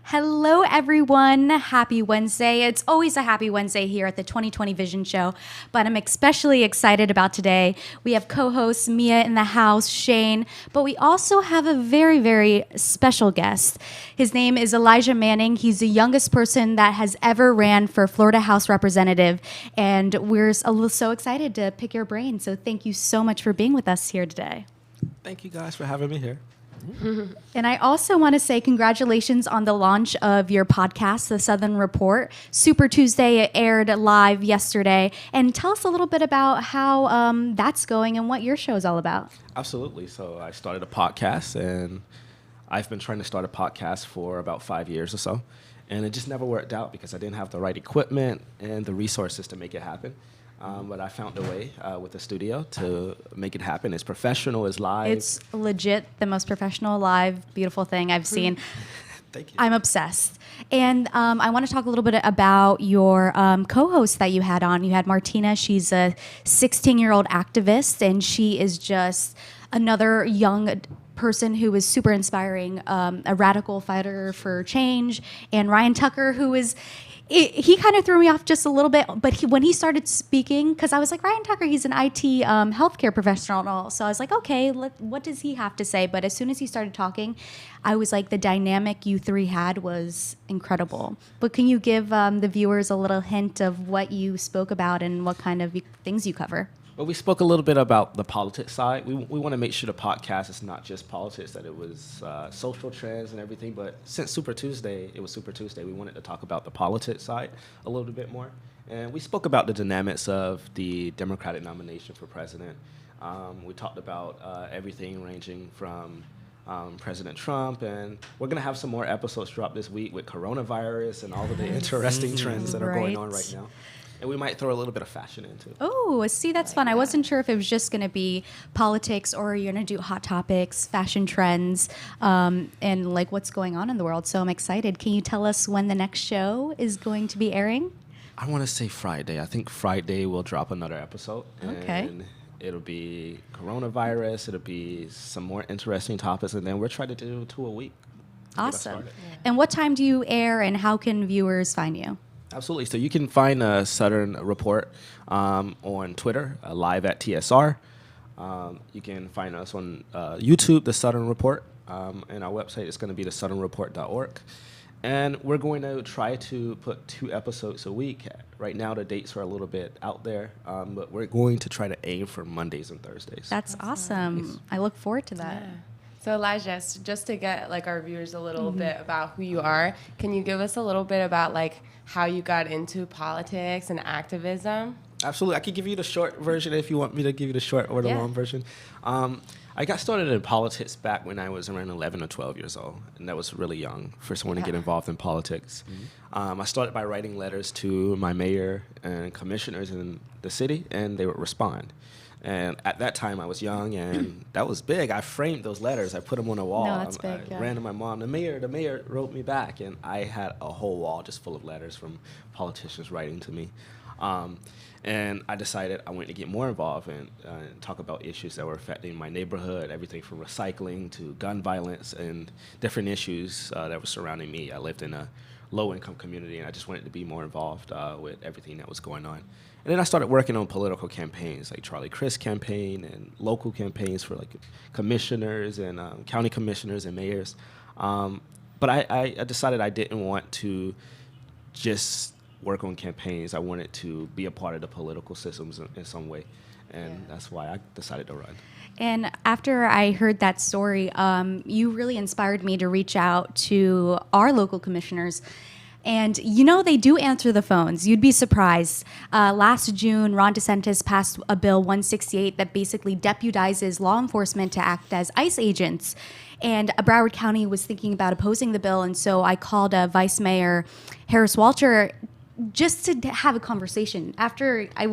Hello, everyone. Happy Wednesday. It's always a happy Wednesday here at the 2020 Vision Show, but I'm especially excited about today. We have co-hosts Mia in the house, Shane, but we also have a very, very special guest. His name is Elijah Manning. He's the youngest person that has ever ran for Florida House Representative, and we're so excited to pick your brain. So thank you so much for being with us here today. Thank you guys for having me here. And I also want to say congratulations on the launch of your podcast, The Southern Report. Super Tuesday, it aired live yesterday. And tell us a little bit about how that's going and what your show is all about. Absolutely. So I started a podcast, and I've been trying to start a podcast for about 5 years or so. And it just never worked out because I didn't have the right equipment and the resources to make it happen. But I found a way with the studio to make it happen. It's professional, it's live. It's legit the most professional, live, beautiful thing I've seen. Thank you. I'm obsessed. And I want to talk a little bit about your co-host that you had on. You had Martina. She's a 16-year-old activist, and she is just another young person who is super inspiring, a radical fighter for change. And Ryan Tucker, who is... He kind of threw me off just a little bit, but when he started speaking, because I was like, Ryan Tucker, he's an IT healthcare professional. So I was like, okay, what does he have to say? But as soon as he started talking, I was like, the dynamic you three had was incredible. But can you give the viewers a little hint of what you spoke about and what kind of things you cover? Well, we spoke a little bit about the politics side. We want to make sure the podcast is not just politics, that it was social trends and everything. But since Super Tuesday, it was Super Tuesday, we wanted to talk about the politics side a little bit more. And we spoke about the dynamics of the Democratic nomination for president. We talked about everything ranging from President Trump, and we're going to have some more episodes drop this week with coronavirus and all of the interesting trends that are going on right now. And we might throw a little bit of fashion into it. Oh, see, that's fun. I wasn't sure if it was just going to be politics or you're going to do hot topics, fashion trends, and like what's going on in the world. So I'm excited. Can you tell us when the next show is going to be airing? I want to say Friday. I think Friday we'll drop another episode. Okay. And it'll be coronavirus. It'll be some more interesting topics. And then we'll try to do 2 a week. Awesome. Yeah. And what time do you air and how can viewers find you? Absolutely. So you can find Southern Report on Twitter, live at TSR. You can find us on YouTube, The Southern Report, and our website is going to be thesouthernreport.org. And we're going to try to put 2 episodes a week. Right now, the dates are a little bit out there, but we're going to try to aim for Mondays and Thursdays. That's awesome. Yes. I look forward to that. Yeah. So Elijah, just to get like our viewers a little bit about who you are, can you give us a little bit about like how you got into politics and activism? Absolutely. I could give you the short version if you want me to give you the short or the long version. I got started in politics back when I was around 11 or 12 years old, and that was really young for someone to get involved in politics. I started by writing letters to my mayor and commissioners in the city, and they would respond. And at that time, I was young, and that was big. I framed those letters. I put them on a wall. No, that's big, I ran to my mom. The mayor wrote me back, and I had a whole wall just full of letters from politicians writing to me. And I decided I wanted to get more involved and talk about issues that were affecting my neighborhood, everything from recycling to gun violence and different issues that were surrounding me. I lived in a low-income community, and I just wanted to be more involved with everything that was going on. And then I started working on political campaigns, like Charlie Crist campaign and local campaigns for like commissioners and county commissioners and mayors. But I decided I didn't want to just work on campaigns. I wanted to be a part of the political systems in some way. And that's why I decided to run. And after I heard that story, you really inspired me to reach out to our local commissioners. And you know they do answer the phones. You'd be surprised. Last June, Ron DeSantis passed a bill 168 that basically deputizes law enforcement to act as ICE agents. And Broward County was thinking about opposing the bill, and so I called Vice Mayor Harris Walter just to have a conversation after I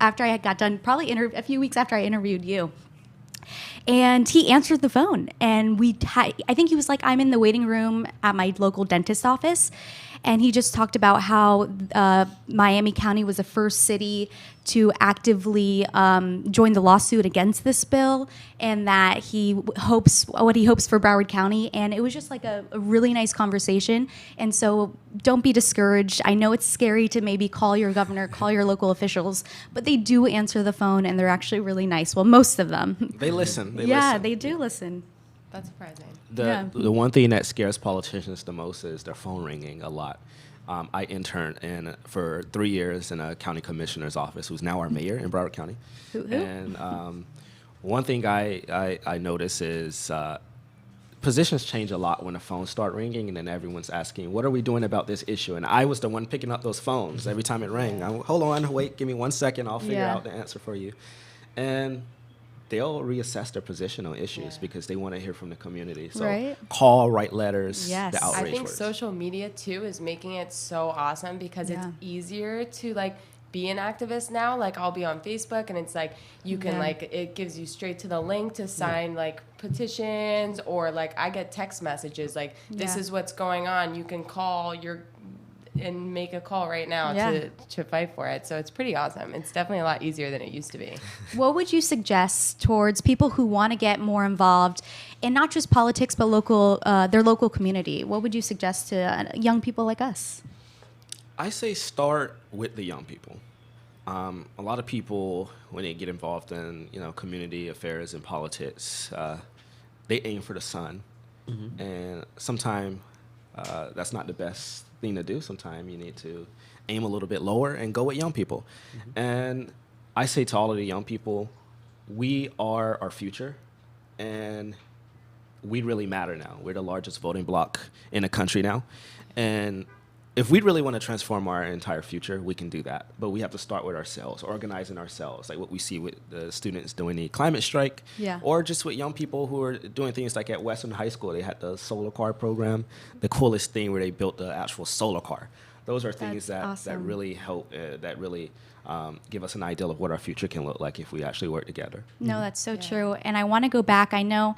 had got done, probably a few weeks after I interviewed you. And he answered the phone, and I think he was like, I'm in the waiting room at my local dentist office. And he just talked about how Miami County was the first city to actively join the lawsuit against this bill, and that what he hopes for Broward County. And it was just like a really nice conversation. And so don't be discouraged. I know it's scary to maybe call your governor, call your local officials, but they do answer the phone, and they're actually really nice. Well, most of them. They listen. They do listen. That's surprising. The one thing that scares politicians the most is their phone ringing a lot. I interned for 3 years in a county commissioner's office, who's now our mayor in Broward County. And one thing I notice is positions change a lot when the phones start ringing, and then everyone's asking, what are we doing about this issue? And I was the one picking up those phones every time it rang. Hold on, wait, give me 1 second, I'll figure out the answer for you. And they'll reassess their position on issues because they want to hear from the community. So call, write letters, the outrage I think words. social media, too, is making it so awesome because it's easier to, like, be an activist now. Like, I'll be on Facebook, and it's like you can like it gives you straight to the link to sign like petitions, or like I get text messages like this is what's going on. You can call and make a call right now to fight for it. So it's pretty awesome. It's definitely a lot easier than it used to be. What would you suggest towards people who want to get more involved in not just politics but their local community? What would you suggest to young people like us? I say start with the young people. A lot of people, when they get involved in community affairs and politics, they aim for the sun, and sometimes that's not the best thing to do. Sometimes you need to aim a little bit lower and go with young people. And I say to all of the young people, we are our future, and we really matter now. We're the largest voting bloc in the country now, and if we really want to transform our entire future, we can do that. But we have to start with ourselves, organizing ourselves, like what we see with the students doing the climate strike, or just with young people who are doing things like at Western High School. They had the solar car program, the coolest thing where they built the actual solar car. Those are things that really help, that really give us an idea of what our future can look like if we actually work together. No, that's so true. And I want to go back. I know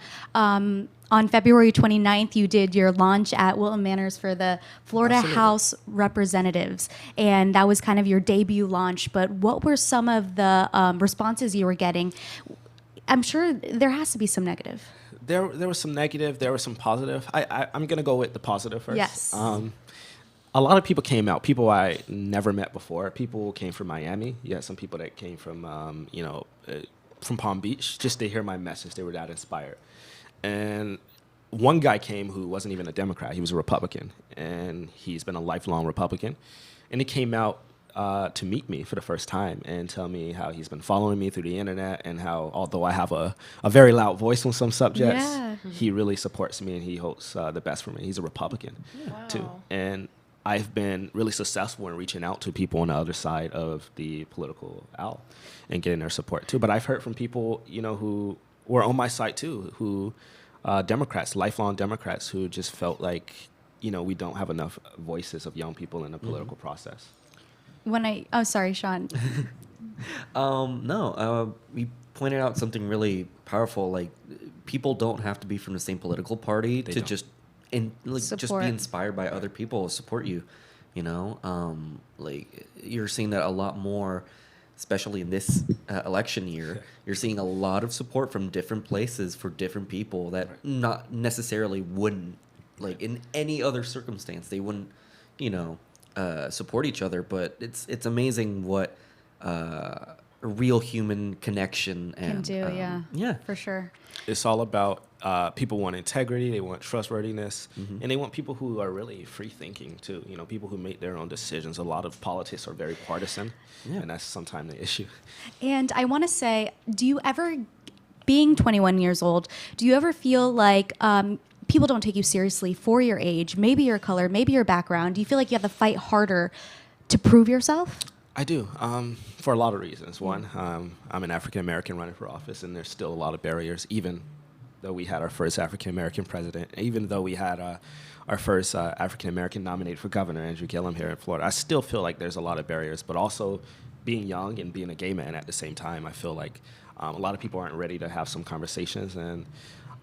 on February 29th, you did your launch at Wilton Manors for the Florida House Representatives. And that was kind of your debut launch. But what were some of the responses you were getting? I'm sure there has to be some negative. There was some negative. There was some positive. I'm going to go with the positive first. Yes. A lot of people came out, people I never met before. People came from Miami. You had some people that came from, from Palm Beach just to hear my message. They were that inspired. And one guy came who wasn't even a Democrat. He was a Republican, and he's been a lifelong Republican. And he came out to meet me for the first time and tell me how he's been following me through the internet, and how, although I have a very loud voice on some subjects, he really supports me and he hopes the best for me. He's a Republican, too. And I've been really successful in reaching out to people on the other side of the political aisle and getting their support, too. But I've heard from people, who were on my side, too, who Democrats, lifelong Democrats, who just felt like, we don't have enough voices of young people in the political process. Sorry, Sean. You pointed out something really powerful. Like, people don't have to be from the same political party to just just be inspired by other people, support you. You're seeing that a lot more, especially in this election year. You're seeing a lot of support from different places for different people that not necessarily wouldn't, like in any other circumstance, they wouldn't, support each other. But it's amazing what a real human connection can do. For sure. It's all about people want integrity, they want trustworthiness, and they want people who are really free thinking too. People who make their own decisions. A lot of politics are very partisan, and that's sometimes the issue. And I want to say, do you ever, being 21 years old, do you ever feel like people don't take you seriously for your age, maybe your color, maybe your background? Do you feel like you have to fight harder to prove yourself? I do, for a lot of reasons. One, I'm an African American running for office, and there's still a lot of barriers, even though we had our first African American president, even though we had our first African American nominated for governor, Andrew Gillum, here in Florida. I still feel like there's a lot of barriers, but also being young and being a gay man at the same time, I feel like a lot of people aren't ready to have some conversations, and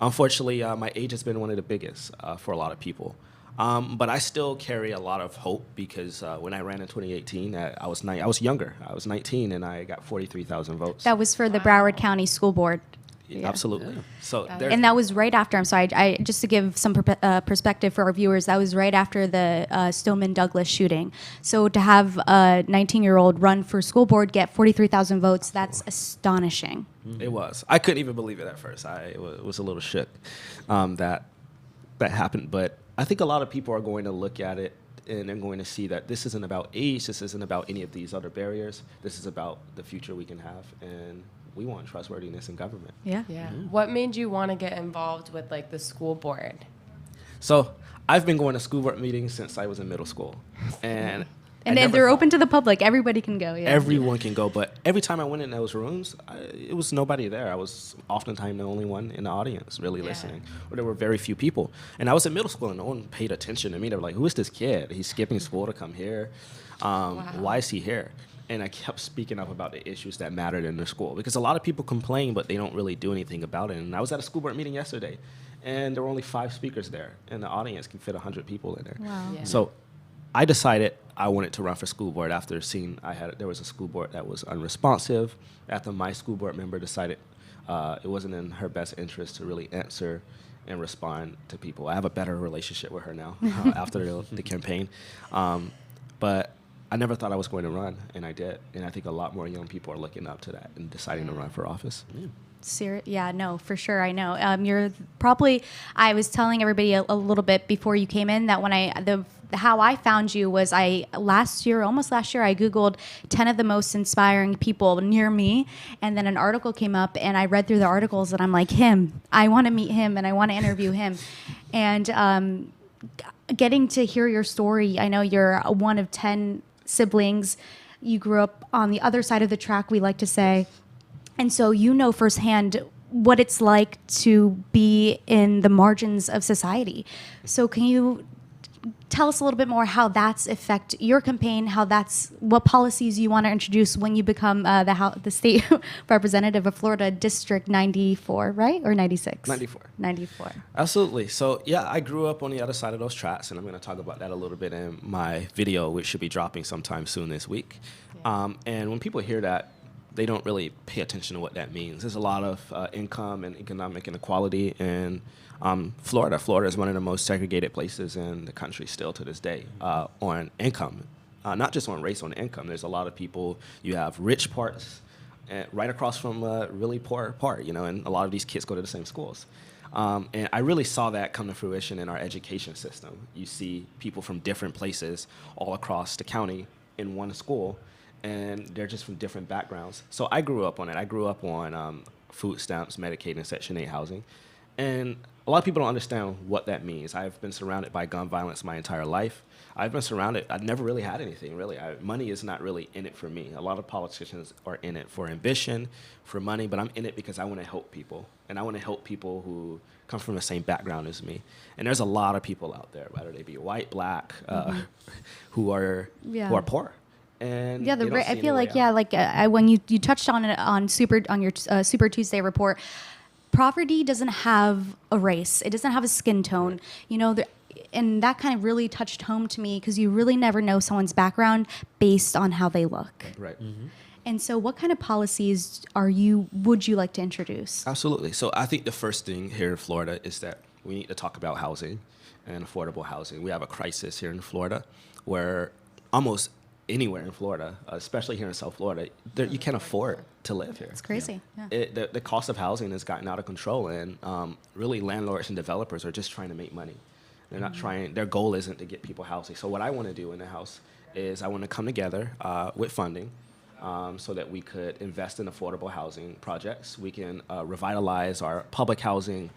unfortunately, my age has been one of the biggest for a lot of people. But I still carry a lot of hope because when I ran in 2018, I was younger. I was 19, and I got 43,000 votes. That was for the Broward County School Board. Yeah. Absolutely. So and that was right after. I'm sorry. Just to give some perspective for our viewers, that was right after the Stoneman Douglas shooting. So to have a 19-year-old run for school board, get 43,000 votes, that's astonishing. It was. I couldn't even believe it at first. I was a little shook that happened. But I think a lot of people are going to look at it and they're going to see that this isn't about age. This isn't about any of these other barriers. This is about the future we can have, and we want trustworthiness in government. Yeah. Yeah. What made you want to get involved with like the school board? So I've been going to school board meetings since I was in middle school, and they're open to the public. Everybody can go. Yeah. Everyone can go, but every time I went in those rooms, it was nobody there. I was oftentimes the only one in the audience really listening, or there were very few people. And I was in middle school, and no one paid attention to me. They were like, "Who is this kid? He's skipping school to come here. Why is he here?" And I kept speaking up about the issues that mattered in the school, because a lot of people complain, but they don't really do anything about it. And I was at a school board meeting yesterday, and there were only 5 speakers there, and the audience can fit 100 people in there. Wow. Yeah. So I decided I wanted to run for school board after seeing there was a school board that was unresponsive. After my school board member decided it wasn't in her best interest to really answer and respond to people. I have a better relationship with her now after the campaign. But I never thought I was going to run, and I did. And I think a lot more young people are looking up to that and deciding to run for office. Yeah, no, for sure. I know. You're probably. I was telling everybody a little bit before you came in that when how I found you was almost last year, I Googled 10 of the most inspiring people near me, and then an article came up, and I read through the articles, and I'm like, I want to meet him, and I want to interview him, and getting to hear your story. I know you're one of 10 siblings. You grew up on the other side of the track, we like to say. And so you know firsthand what it's like to be in the margins of society. So can you tell us a little bit more how that's affect your campaign, what policies you want to introduce when you become the state representative of Florida District 94, right? Or 96? 94. Absolutely. So, yeah, I grew up on the other side of those tracks, and I'm going to talk about that a little bit in my video, which should be dropping sometime soon this week. Yeah. And when people hear that, they don't really pay attention to what that means. There's a lot of income and economic inequality in Florida. Florida is one of the most segregated places in the country still to this day on income, not just on race, on income. There's a lot of people. You have rich parts right across from a really poor part, and a lot of these kids go to the same schools. And I really saw that come to fruition in our education system. You see people from different places all across the county in one school, and they're just from different backgrounds. So I grew up on it. I grew up on food stamps, Medicaid, and Section 8 housing. And a lot of people don't understand what that means. I've been surrounded by gun violence my entire life. I've never really had anything, really. Money is not really in it for me. A lot of politicians are in it for ambition, for money, but I'm in it because I want to help people. And I want to help people who come from the same background as me. And there's a lot of people out there, whether they be white, black, who are poor. And I feel like when you touched on it on your Super Tuesday report, poverty doesn't have a race. It doesn't have a skin tone. And that kind of really touched home to me because you really never know someone's background based on how they look. Right. Mm-hmm. And so what kind of policies would you like to introduce? Absolutely. So I think the first thing here in Florida is that we need to talk about housing and affordable housing. We have a crisis here in Florida where almost anywhere in Florida, especially here in South Florida, you can't afford to live here. It's crazy. The cost of housing has gotten out of control, and really landlords and developers are just trying to make money. They're not trying. Their goal isn't to get people housing. So what I want to do in the house is I want to come together with funding, so that we could invest in affordable housing projects. We can revitalize our public housing,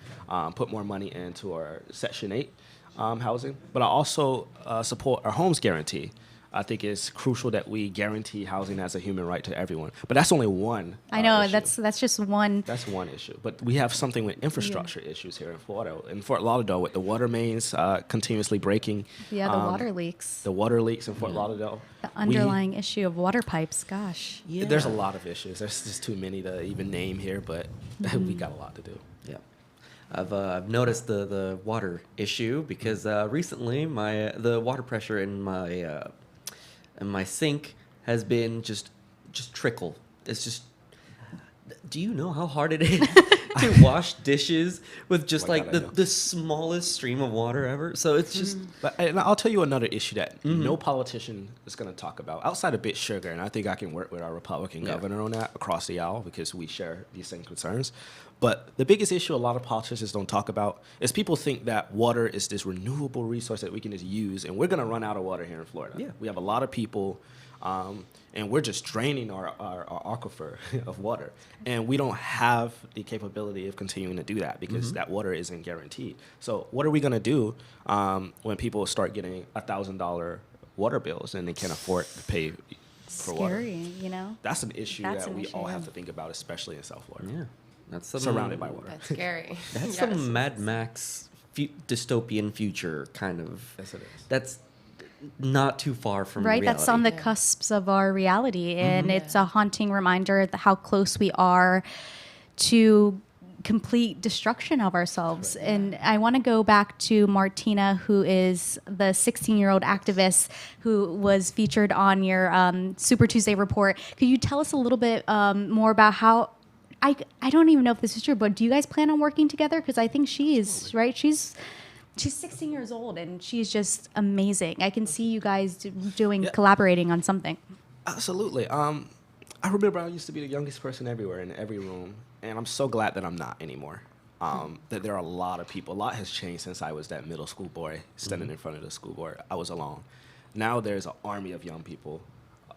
put more money into our Section 8 housing. But I also support our homes guarantee. I think it's crucial that we guarantee housing as a human right to everyone. But that's only one. I know issue. that's just one. That's one issue. But we have something with infrastructure issues here in Florida. In Fort Lauderdale, with the water mains continuously breaking. Yeah, the water leaks. The water leaks in Fort Lauderdale. The underlying issue of water pipes. Gosh. Yeah. There's a lot of issues. There's just too many to even name here, but we got a lot to do. Yeah. I've noticed the water issue because recently the water pressure in my sink has been just trickle. It's just. Do you know how hard it is to wash dishes with just the smallest stream of water ever? So it's just. And I'll tell you another issue that no politician is going to talk about outside of Bit Sugar, and I think I can work with our Republican governor on that across the aisle because we share these same concerns. But the biggest issue a lot of politicians don't talk about is people think that water is this renewable resource that we can just use, and we're going to run out of water here in Florida. Yeah. We have a lot of people, and we're just draining our aquifer of water. And we don't have the capability of continuing to do that because that water isn't guaranteed. So what are we going to do when people start getting $1,000 water bills and they can't afford to pay for water? Scary, you know? That's an issue that we all have to think about, especially in South Florida. Yeah. That's some, Surrounded by water. That's scary. That's some Mad Max dystopian future kind of. Yes, it is. That's not too far from Right, reality. that's on the cusps of our reality, and it's a haunting reminder of how close we are to complete destruction of ourselves. And I want to go back to Martina, who is the 16-year-old activist who was featured on your Super Tuesday report. Could you tell us a little bit more about how? I don't even know if this is true, but do you guys plan on working together? Because I think she is, right? She's 16 years old, and she's just amazing. I can see you guys collaborating on something. Absolutely. I remember I used to be the youngest person everywhere in every room, and I'm so glad that I'm not anymore. That there are a lot of people. A lot has changed since I was that middle school boy standing in front of the school board. I was alone. Now there's an army of young people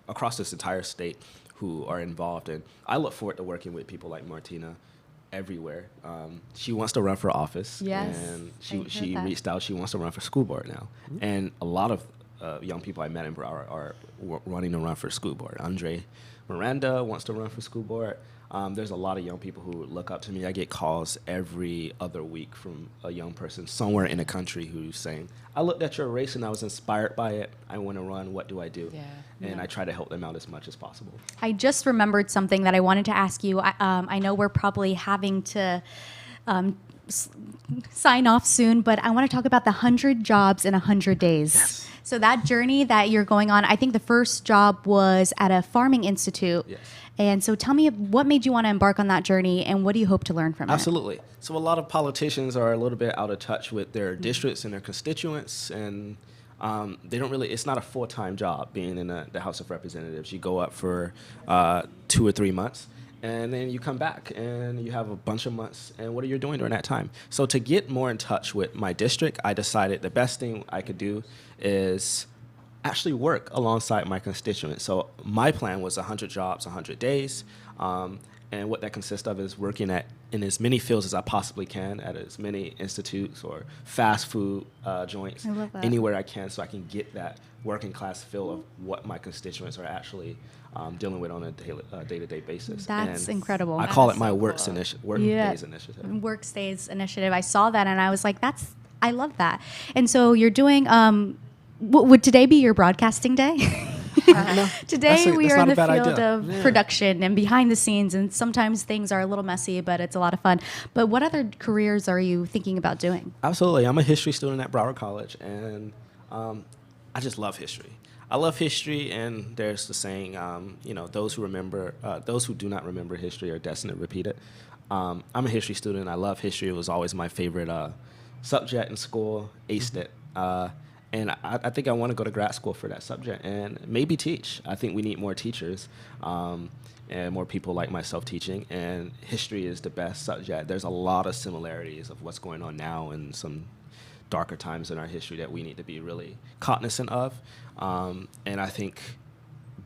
across this entire state who are involved, and I look forward to working with people like Martina everywhere. She wants to run for office, and she reached out. She wants to run for school board now, and a lot of young people I met in Broward are running to run for school board. Andre Miranda wants to run for school board. There's a lot of young people who look up to me. I get calls every other week from a young person somewhere in the country who's saying, I looked at your race and I was inspired by it. I want to run. What do I do? And I try to help them out as much as possible. I just remembered something that I wanted to ask you. I know we're probably having to sign off soon, but I want to talk about the 100 jobs in 100 days. Yes. So that journey that you're going on, I think the first job was at a farming institute. Yes. And so tell me, what made you want to embark on that journey, and what do you hope to learn from it? Absolutely. So a lot of politicians are a little bit out of touch with their districts and their constituents, and they don't really, it's not a full-time job being in the House of Representatives. You go up for 2 or 3 months, and then you come back, and you have a bunch of months, and what are you doing during that time? So to get more in touch with my district, I decided the best thing I could do is actually work alongside my constituents. So my plan was 100 jobs, 100 days. And what that consists of is working in as many fields as I possibly can at as many institutes or fast food joints, anywhere I can, so I can get that working class feel of what my constituents are actually dealing with on a day-to-day basis. That's and incredible. I call it so my cool. Days initiative. Workdays initiative. I saw that, and I was like, I love that. And so you're doing, would today be your broadcasting day? Today we are in the field of production and behind the scenes, and sometimes things are a little messy, but it's a lot of fun. But what other careers are you thinking about doing? Absolutely. I'm a history student at Broward College, and I just love history. I love history, and there's the saying, those who do not remember history are destined to repeat it. I'm a history student. I love history. It was always my favorite subject in school. Aced it. And I think I want to go to grad school for that subject and maybe teach. I think we need more teachers and more people like myself teaching. And history is the best subject. There's a lot of similarities of what's going on now and some darker times in our history that we need to be really cognizant of. And I think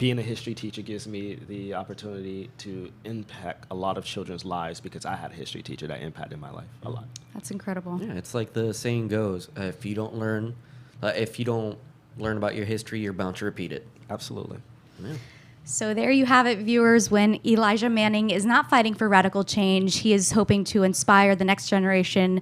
being a history teacher gives me the opportunity to impact a lot of children's lives because I had a history teacher that impacted my life a lot. That's incredible. Yeah, it's like the saying goes: if you don't learn about your history, you're bound to repeat it. Absolutely. Yeah. So there you have it, viewers. When Elijah Manning is not fighting for radical change, he is hoping to inspire the next generation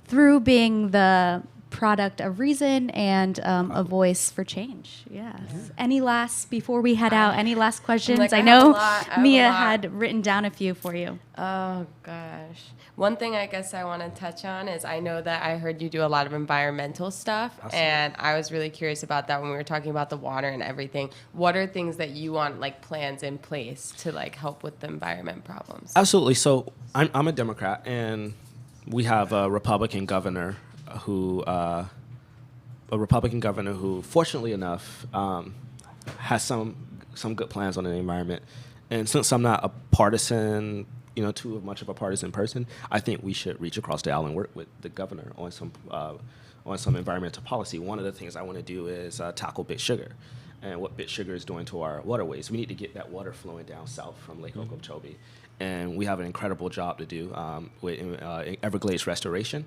through being the product of reason and a voice for change. Yes. Any last, before we head out, any last questions? Like, I I know have a Mia lot. had written down a few for you. Oh, gosh. One thing I guess I want to touch on is I know that I heard you do a lot of environmental stuff, and I was really curious about that when we were talking about the water and everything. What are things that you want, like, plans in place to, like, help with the environment problems? Absolutely. So I'm a Democrat, and we have a Republican governor who, fortunately enough, has some good plans on the environment. And since I'm not a partisan, too much of a partisan person, I think we should reach across the aisle and work with the governor on some environmental policy. One of the things I want to do is tackle bit sugar and what bit sugar is doing to our waterways. We need to get that water flowing down south from Lake Okeechobee. And we have an incredible job to do with Everglades restoration,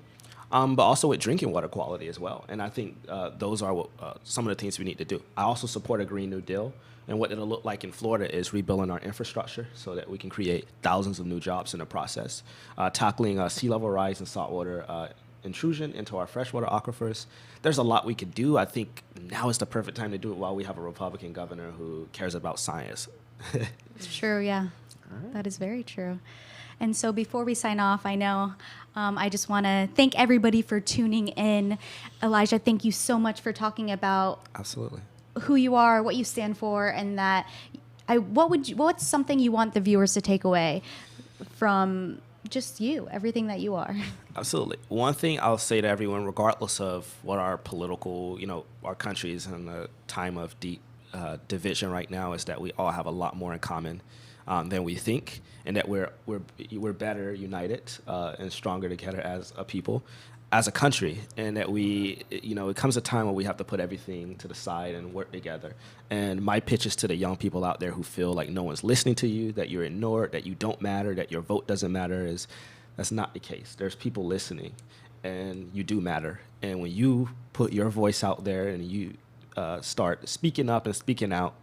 but also with drinking water quality as well. And I think those are some of the things we need to do. I also support a Green New Deal. And what it'll look like in Florida is rebuilding our infrastructure so that we can create thousands of new jobs in the process, tackling sea level rise and saltwater intrusion into our freshwater aquifers. There's a lot we could do. I think now is the perfect time to do it while we have a Republican governor who cares about science. It's true, yeah. That is very true. And so before we sign off, I know I just want to thank everybody for tuning in. Elijah, thank you so much for talking about Absolutely. who you are, what you stand for, and that what's something you want the viewers to take away from just you, everything that you are? Absolutely. One thing I'll say to everyone, regardless of what our political, our country is in a time of deep division right now, is that we all have a lot more in common than we think, and that we're better united and stronger together as a people, as a country, and that it comes a time when we have to put everything to the side and work together. And my pitch is to the young people out there who feel like no one's listening to you, that you're ignored, that you don't matter, that your vote doesn't matter, that's not the case. There's people listening, and you do matter. And when you put your voice out there and you start speaking up and speaking out,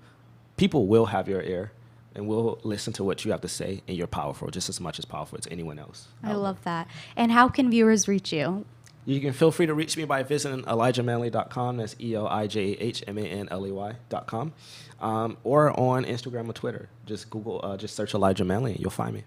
people will have your ear and will listen to what you have to say, and you're powerful, just as much as powerful as anyone else. I love that. And how can viewers reach you? You can feel free to reach me by visiting ElijahManley.com. That's ElijahManley.com. Or on Instagram or Twitter. Just just search Elijah Manley, and you'll find me.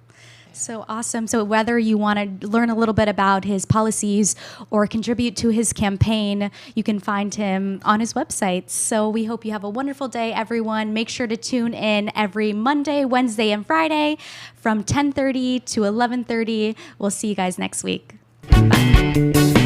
So awesome. So whether you want to learn a little bit about his policies or contribute to his campaign, you can find him on his website. So we hope you have a wonderful day, everyone. Make sure to tune in every Monday, Wednesday, and Friday from 10:30 to 11:30. We'll see you guys next week. Bye.